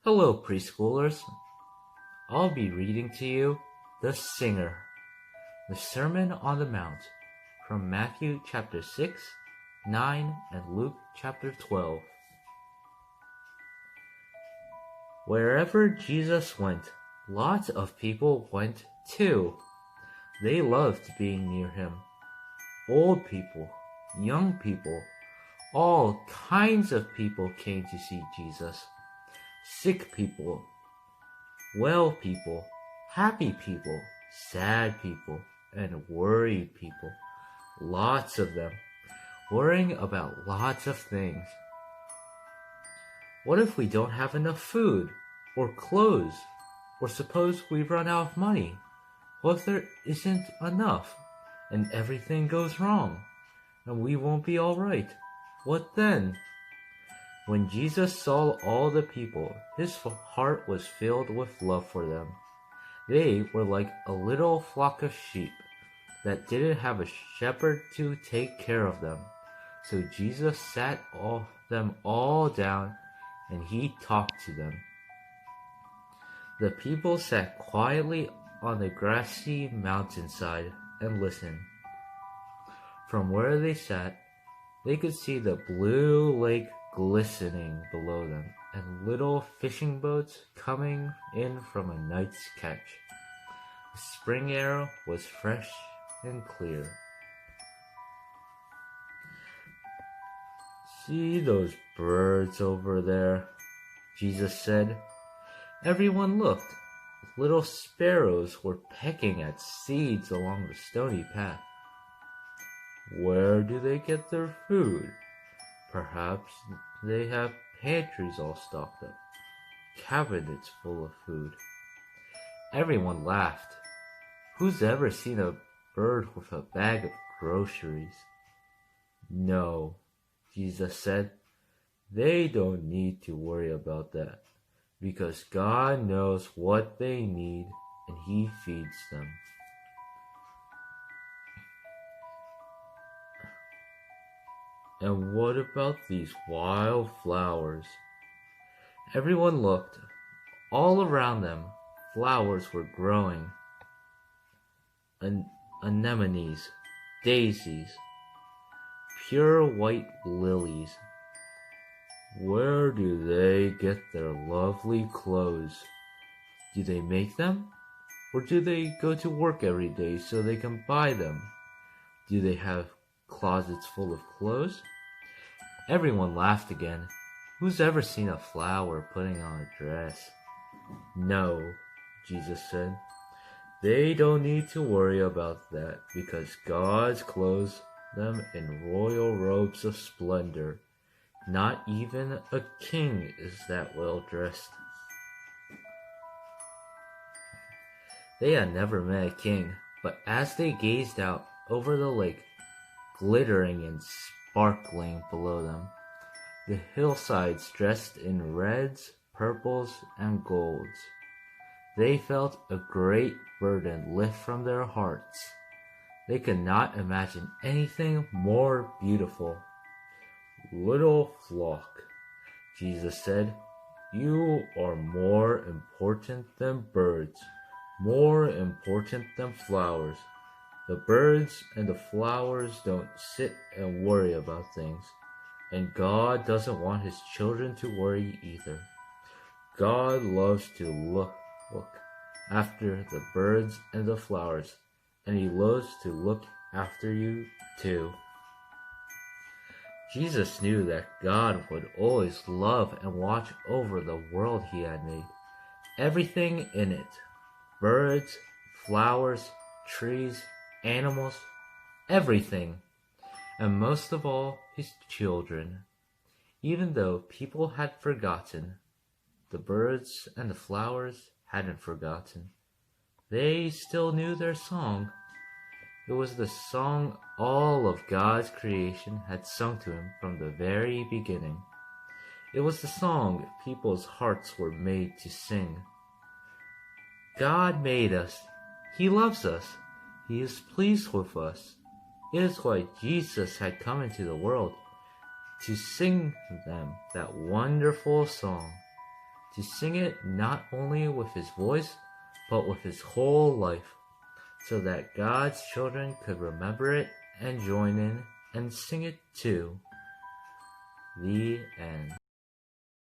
Hello, preschoolers. I'll be reading to you The Singer, the Sermon on the Mount, from Matthew chapter 6, 9, and Luke chapter 12. Wherever Jesus went, lots of people went too. They loved being near him. Old people, young people, all kinds of people came to see Jesus. Sick people, well people, happy people, sad people, and worried people. Lots of them, worrying about lots of things. What if we don't have enough food, or clothes, or suppose we run out of money? What if there isn't enough, and everything goes wrong, and we won't be all right? What then? When Jesus saw all the people, his heart was filled with love for them. They were like a little flock of sheep that didn't have a shepherd to take care of them. So Jesus sat them all down and he talked to them. The people sat quietly on the grassy mountainside and listened. From where they sat, they could see the blue lake glistening below them, and little fishing boats coming in from a night's catch. The spring air was fresh and clear. "See those birds over there?" Jesus said. Everyone looked. Little sparrows were pecking at seeds along the stony path. Where do they get their food? Perhaps they have pantries all stocked up, cabinets full of food. Everyone laughed. Who's ever seen a bird with a bag of groceries? No, Jesus said, they don't need to worry about that, because God knows what they need and He feeds them. And what about these wild flowers? Everyone looked. All around them, flowers were growing. Anemones, daisies, pure white lilies. Where do they get their lovely clothes? Do they make them? Or do they go to work every day so they can buy them? Do they have closets full of clothes? Everyone laughed again. Who's ever seen a flower putting on a dress? No, Jesus said. They don't need to worry about that because God clothes them in royal robes of splendor. Not even a king is that well dressed. They had never met a king, but as they gazed out over the lake, glittering and sparkling below them, the hillsides dressed in reds, purples, and golds, they felt a great burden lift from their hearts. They could not imagine anything more beautiful. Little flock, Jesus said, you are more important than birds, more important than flowers. The birds and the flowers don't sit and worry about things, and God doesn't want His children to worry either. God loves to look after the birds and the flowers, and He loves to look after you too. Jesus knew that God would always love and watch over the world He had made, everything in it, birds, flowers, trees, animals, everything, and most of all, His children. Even though people had forgotten, the birds and the flowers hadn't forgotten. They still knew their song. It was the song all of God's creation had sung to Him from the very beginning. It was the song people's hearts were made to sing. God made us. He loves us. He is pleased with us. It is why Jesus had come into the world, to sing them that wonderful song, to sing it not only with his voice, but with his whole life, so that God's children could remember it and join in and sing it too. The end.